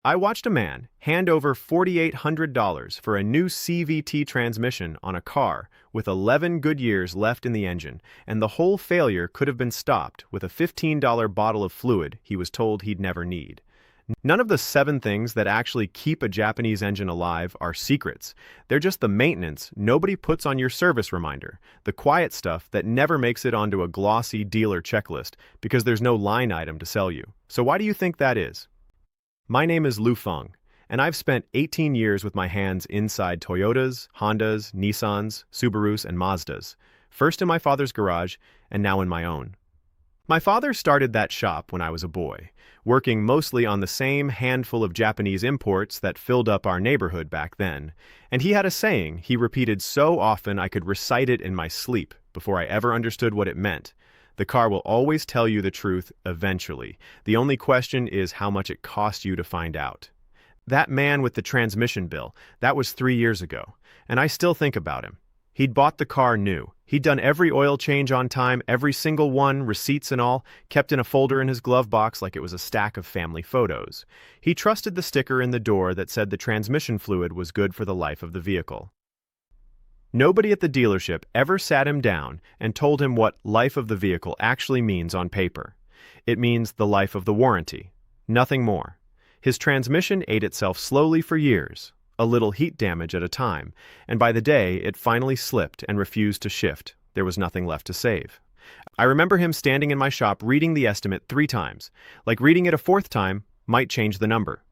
I watched a man hand over $4,800 for a new CVT transmission on a car with 11 good years left in the engine, and the whole failure could have been stopped with a $15 bottle of fluid he was told he'd never need. None of the 7 things that actually keep a Japanese engine alive are secrets. They're just the maintenance nobody puts on your service reminder, the quiet stuff that never makes it onto a glossy dealer checklist because there's no line item to sell you. So why do you think that is? My name is Lu Feng, and I've spent 18 years with my hands inside Toyotas, Hondas, Nissans, Subarus, and Mazdas, first in my father's garage and now in my own. My father started that shop when I was a boy, working mostly on the same handful of Japanese imports that filled up our neighborhood back then, and he had a saying he repeated so often I could recite it in my sleep before I ever understood what it meant. The car will always tell you the truth eventually. The only question is how much it cost you to find out. That man with the transmission bill, that was 3 years ago, and I still think about him. He'd bought the car new. He'd done every oil change on time, every single one, receipts and all, kept in a folder in his glove box like it was a stack of family photos. He trusted the sticker in the door that said the transmission fluid was good for the life of the vehicle. Nobody at the dealership ever sat him down and told him what life of the vehicle actually means on paper. It means the life of the warranty. Nothing more. His transmission ate itself slowly for years, a little heat damage at a time, and by the day it finally slipped and refused to shift. There was nothing left to save. I remember him standing in my shop reading the estimate 3 times, like reading it a 4th time might change the number.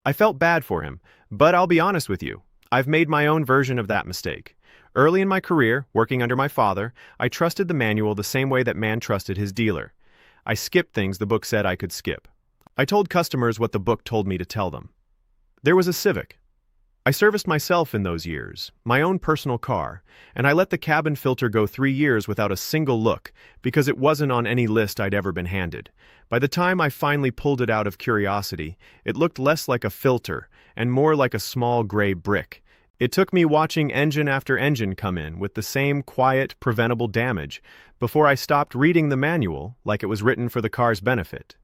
I felt bad for him, but I'll be honest with you, I've made my own version of that mistake. Early in my career, working under my father, I trusted the manual the same way that man trusted his dealer. I skipped things the book said I could skip. I told customers what the book told me to tell them. There was a Civic. I serviced myself in those years, my own personal car, and I let the cabin filter go 3 years without a single look because it wasn't on any list I'd ever been handed. By the time I finally pulled it out of curiosity, it looked less like a filter and more like a small gray brick. It took me watching engine after engine come in with the same quiet, preventable damage before I stopped reading the manual like it was written for the car's benefit,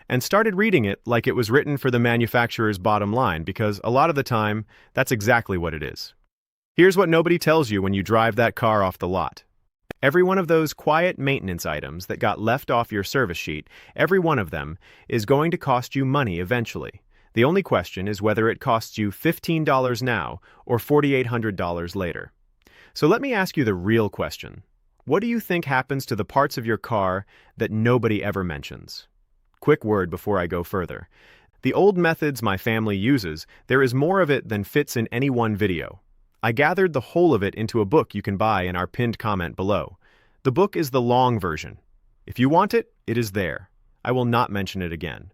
and started reading it like it was written for the manufacturer's bottom line, because a lot of the time, that's exactly what it is. Here's what nobody tells you when you drive that car off the lot. Every one of those quiet maintenance items that got left off your service sheet, every one of them is going to cost you money eventually. The only question is whether it costs you $15 now or $4,800 later. So let me ask you the real question. What do you think happens to the parts of your car that nobody ever mentions? Quick word before I go further. The old methods my family uses, there is more of it than fits in any one video. I gathered the whole of it into a book you can buy in our pinned comment below. The book is the long version. If you want it, it is there. I will not mention it again.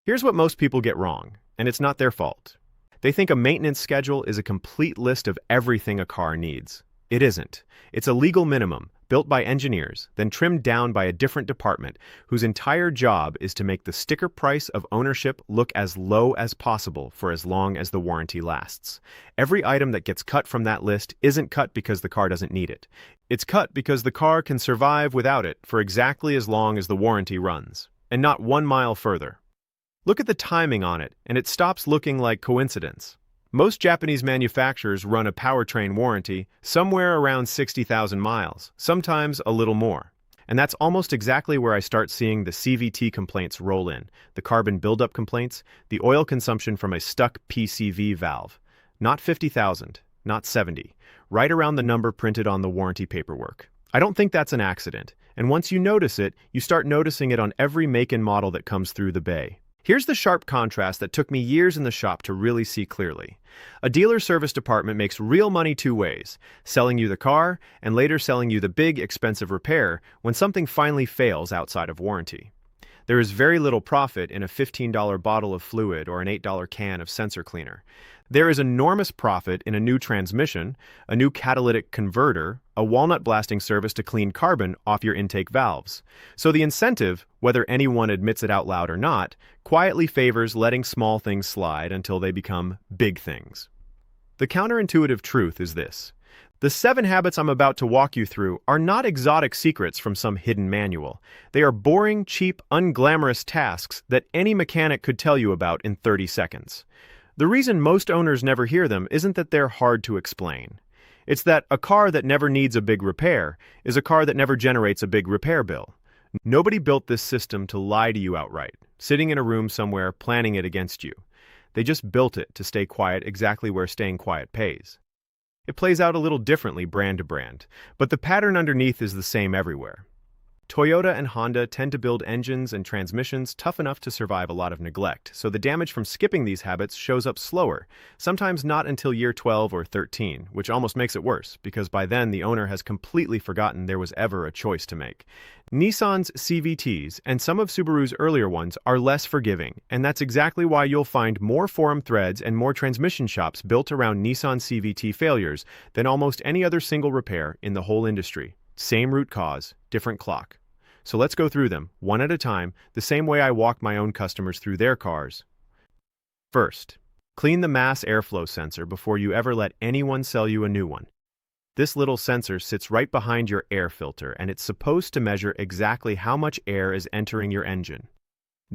Here's what most people get wrong, and it's not their fault. They think a maintenance schedule is a complete list of everything a car needs. It isn't. It's a legal minimum, built by engineers, then trimmed down by a different department, whose entire job is to make the sticker price of ownership look as low as possible for as long as the warranty lasts. Every item that gets cut from that list isn't cut because the car doesn't need it. It's cut because the car can survive without it for exactly as long as the warranty runs, and not 1 mile further. Look at the timing on it, and it stops looking like coincidence. Most Japanese manufacturers run a powertrain warranty somewhere around 60,000 miles, sometimes a little more. And that's almost exactly where I start seeing the CVT complaints roll in, the carbon buildup complaints, the oil consumption from a stuck PCV valve. Not 50,000, not 70, right around the number printed on the warranty paperwork. I don't think that's an accident, and once you notice it, you start noticing it on every make and model that comes through the bay. Here's the sharp contrast that took me years in the shop to really see clearly. A dealer service department makes real money 2 ways, selling you the car and later selling you the big, expensive repair when something finally fails outside of warranty. There is very little profit in a $15 bottle of fluid or an $8 can of sensor cleaner. There is enormous profit in a new transmission, a new catalytic converter, a walnut blasting service to clean carbon off your intake valves. So the incentive, whether anyone admits it out loud or not, quietly favors letting small things slide until they become big things. The counterintuitive truth is this. The 7 habits I'm about to walk you through are not exotic secrets from some hidden manual. They are boring, cheap, unglamorous tasks that any mechanic could tell you about in 30 seconds. The reason most owners never hear them isn't that they're hard to explain. It's that a car that never needs a big repair is a car that never generates a big repair bill. Nobody built this system to lie to you outright, sitting in a room somewhere planning it against you. They just built it to stay quiet exactly where staying quiet pays. It plays out a little differently brand to brand, but the pattern underneath is the same everywhere. Toyota and Honda tend to build engines and transmissions tough enough to survive a lot of neglect, so the damage from skipping these habits shows up slower, sometimes not until year 12 or 13, which almost makes it worse, because by then the owner has completely forgotten there was ever a choice to make. Nissan's CVTs and some of Subaru's earlier ones are less forgiving, and that's exactly why you'll find more forum threads and more transmission shops built around Nissan CVT failures than almost any other single repair in the whole industry. Same root cause, different clock. So let's go through them, one at a time, the same way I walk my own customers through their cars. First, clean the mass airflow sensor before you ever let anyone sell you a new one. This little sensor sits right behind your air filter, and it's supposed to measure exactly how much air is entering your engine.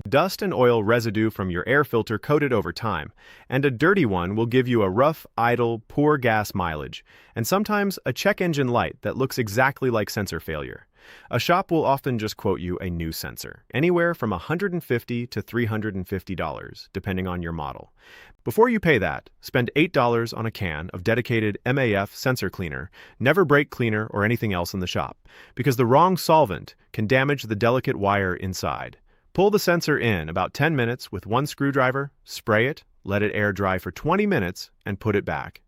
Dust and oil residue from your air filter coated over time, and a dirty one will give you a rough, idle, poor gas mileage, and sometimes a check engine light that looks exactly like sensor failure. A shop will often just quote you a new sensor, anywhere from $150 to $350, depending on your model. Before you pay that, spend $8 on a can of dedicated MAF sensor cleaner, never brake cleaner, or anything else in the shop, because the wrong solvent can damage the delicate wire inside. Pull the sensor in about 10 minutes with one screwdriver, spray it, let it air dry for 20 minutes, and put it back.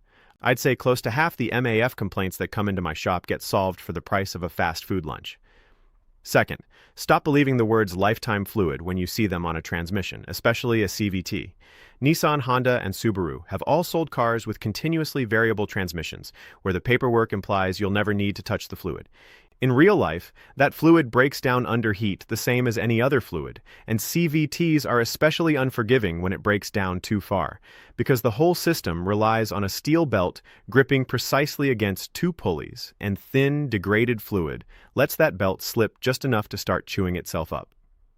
I'd say close to half the MAF complaints that come into my shop get solved for the price of a fast food lunch. Second, stop believing the words lifetime fluid when you see them on a transmission, especially a CVT. Nissan, Honda, and Subaru have all sold cars with continuously variable transmissions, where the paperwork implies you'll never need to touch the fluid. In real life, that fluid breaks down under heat the same as any other fluid, and CVTs are especially unforgiving when it breaks down too far, because the whole system relies on a steel belt gripping precisely against two pulleys, and thin, degraded fluid lets that belt slip just enough to start chewing itself up.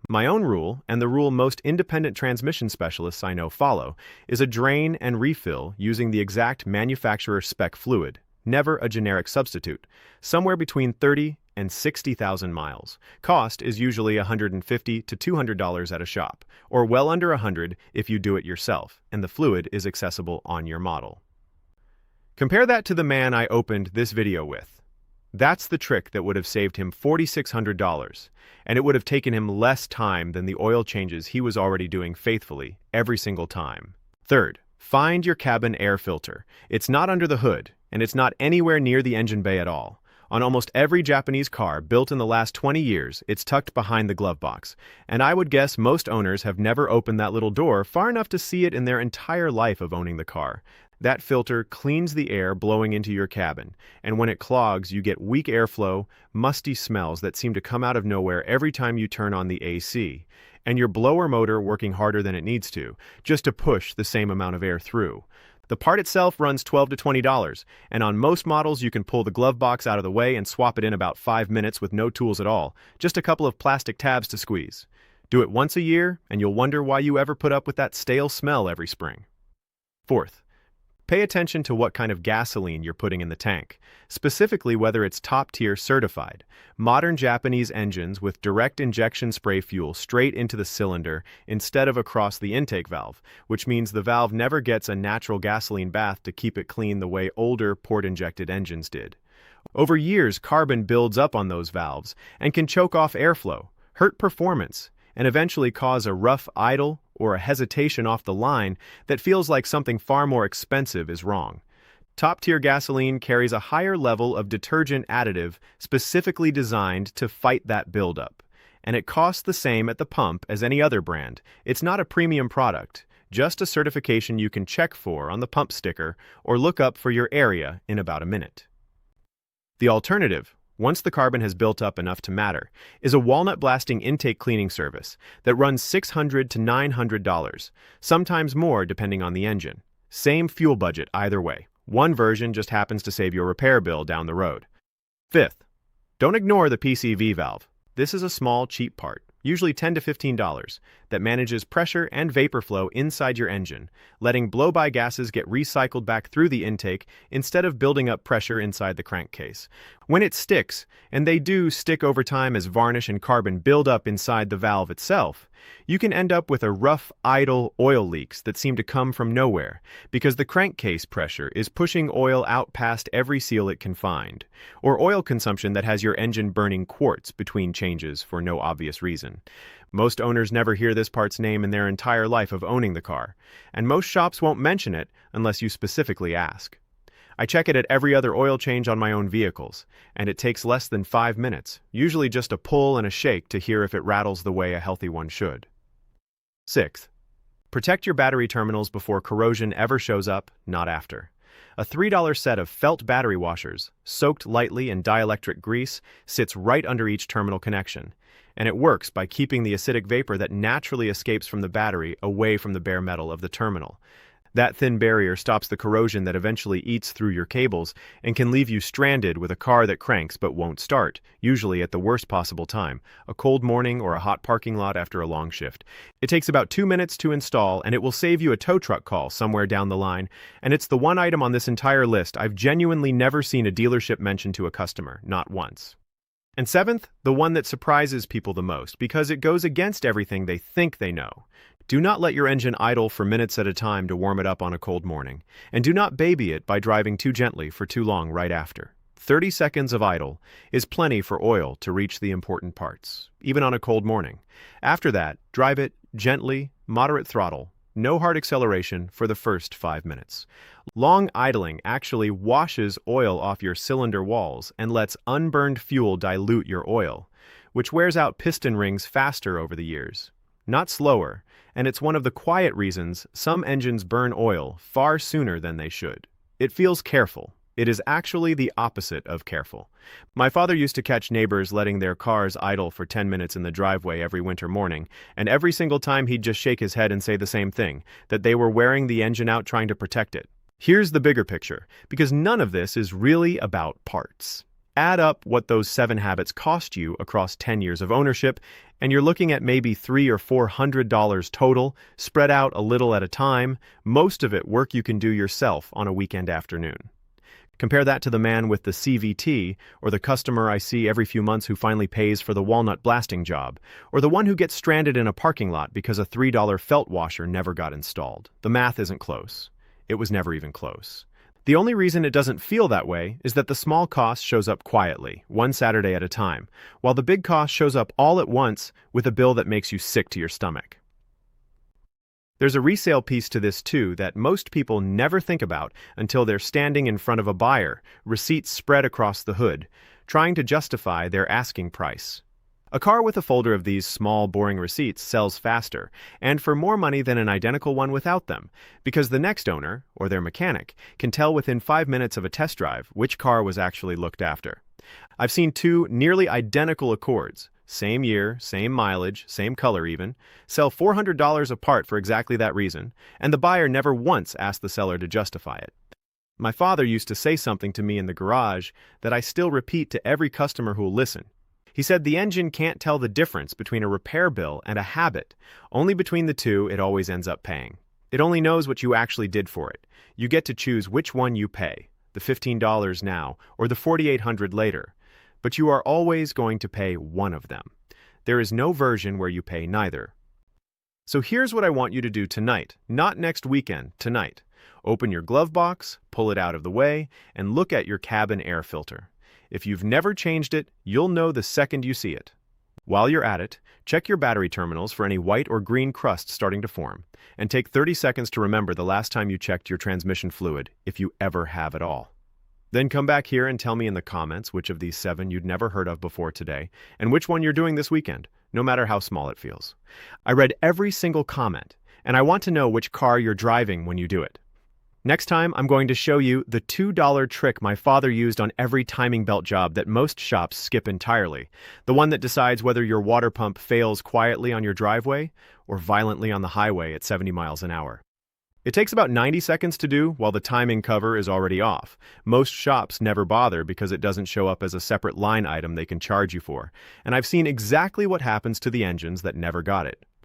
My own rule, and the rule most independent transmission specialists I know follow, is a drain and refill using the exact manufacturer spec fluid, never a generic substitute, somewhere between 30 and 60,000 miles. Cost is usually $150 to $200 at a shop, or well under $100 if you do it yourself, and the fluid is accessible on your model. Compare that to the man I opened this video with. That's the trick that would have saved him $4,600, and it would have taken him less time than the oil changes he was already doing faithfully every single time. Third, find your cabin air filter. It's not under the hood, and it's not anywhere near the engine bay at all. On almost every Japanese car built in the last 20 years, it's tucked behind the glove box, and I would guess most owners have never opened that little door far enough to see it in their entire life of owning the car. That filter cleans the air blowing into your cabin, and when it clogs, you get weak airflow, musty smells that seem to come out of nowhere every time you turn on the AC, and your blower motor working harder than it needs to, just to push the same amount of air through. The part itself runs $12 to $20, and on most models you can pull the glove box out of the way and swap it in about 5 minutes with no tools at all, just a couple of plastic tabs to squeeze. Do it once a year, and you'll wonder why you ever put up with that stale smell every spring. Fourth, pay attention to what kind of gasoline you're putting in the tank, specifically whether it's top-tier certified. Modern Japanese engines with direct injection spray fuel straight into the cylinder instead of across the intake valve, which means the valve never gets a natural gasoline bath to keep it clean the way older port-injected engines did. Over years, carbon builds up on those valves and can choke off airflow, hurt performance, and eventually cause a rough idle or a hesitation off the line that feels like something far more expensive is wrong. Top-tier gasoline carries a higher level of detergent additive specifically designed to fight that buildup, and it costs the same at the pump as any other brand. It's not a premium product, just a certification you can check for on the pump sticker or look up for your area in about a minute. The alternative, once the carbon has built up enough to matter, is a walnut blasting intake cleaning service that runs $600 to $900, sometimes more depending on the engine. Same fuel budget either way. One version just happens to save your repair bill down the road. Fifth, don't ignore the PCV valve. This is a small, cheap part, usually $10 to $15, that manages pressure and vapor flow inside your engine, letting blow-by gases get recycled back through the intake instead of building up pressure inside the crankcase. When it sticks, and they do stick over time as varnish and carbon build up inside the valve itself, you can end up with a rough, idle oil leaks that seem to come from nowhere because the crankcase pressure is pushing oil out past every seal it can find, or oil consumption that has your engine burning quarts between changes for no obvious reason. Most owners never hear this part's name in their entire life of owning the car, and most shops won't mention it unless you specifically ask. I check it at every other oil change on my own vehicles, and it takes less than 5 minutes, usually just a pull and a shake to hear if it rattles the way a healthy one should. Sixth, protect your battery terminals before corrosion ever shows up, not after. A $3 set of felt battery washers, soaked lightly in dielectric grease, sits right under each terminal connection, and it works by keeping the acidic vapor that naturally escapes from the battery away from the bare metal of the terminal. That thin barrier stops the corrosion that eventually eats through your cables and can leave you stranded with a car that cranks but won't start, usually at the worst possible time, a cold morning or a hot parking lot after a long shift. It takes about 2 minutes to install, and it will save you a tow truck call somewhere down the line, and it's the one item on this entire list I've genuinely never seen a dealership mention to a customer, not once. And seventh, the one that surprises people the most because it goes against everything they think they know. Do not let your engine idle for minutes at a time to warm it up on a cold morning, and do not baby it by driving too gently for too long right after. 30 seconds of idle is plenty for oil to reach the important parts, even on a cold morning. After that, drive it gently, moderate throttle, no hard acceleration for the first 5 minutes. Long idling actually washes oil off your cylinder walls and lets unburned fuel dilute your oil, which wears out piston rings faster over the years, not slower, and it's one of the quiet reasons some engines burn oil far sooner than they should. It feels careful. It is actually the opposite of careful. My father used to catch neighbors letting their cars idle for 10 minutes in the driveway every winter morning, and every single time he'd just shake his head and say the same thing, that they were wearing the engine out trying to protect it. Here's the bigger picture, because none of this is really about parts. Add up what those 7 habits cost you across 10 years of ownership, and you're looking at maybe $300 or $400 total, spread out a little at a time, most of it work you can do yourself on a weekend afternoon. Compare that to the man with the CVT, or the customer I see every few months who finally pays for the walnut blasting job, or the one who gets stranded in a parking lot because a $3 felt washer never got installed. The math isn't close. It was never even close. The only reason it doesn't feel that way is that the small cost shows up quietly, one Saturday at a time, while the big cost shows up all at once with a bill that makes you sick to your stomach. There's a resale piece to this too that most people never think about until they're standing in front of a buyer, receipts spread across the hood, trying to justify their asking price. A car with a folder of these small, boring receipts sells faster, and for more money than an identical one without them, because the next owner, or their mechanic, can tell within 5 minutes of a test drive which car was actually looked after. I've seen 2 nearly identical Accords, same year, same mileage, same color even, sell $400 apart for exactly that reason, and the buyer never once asked the seller to justify it. My father used to say something to me in the garage that I still repeat to every customer who'll listen. He said the engine can't tell the difference between a repair bill and a habit. Only between the two it always ends up paying. It only knows what you actually did for it. You get to choose which one you pay, the $15 now or the $4,800 later. But you are always going to pay one of them. There is no version where you pay neither. So here's what I want you to do tonight, not next weekend, tonight. Open your glove box, pull it out of the way, and look at your cabin air filter. If you've never changed it, you'll know the second you see it. While you're at it, check your battery terminals for any white or green crust starting to form, and take 30 seconds to remember the last time you checked your transmission fluid, if you ever have at all. Then come back here and tell me in the comments which of these 7 you'd never heard of before today, and which one you're doing this weekend, no matter how small it feels. I read every single comment, and I want to know which car you're driving when you do it. Next time, I'm going to show you the $2 trick my father used on every timing belt job that most shops skip entirely, the one that decides whether your water pump fails quietly on your driveway or violently on the highway at 70 miles an hour. It takes about 90 seconds to do, while the timing cover is already off. Most shops never bother because it doesn't show up as a separate line item they can charge you for. And I've seen exactly what happens to the engines that never got it.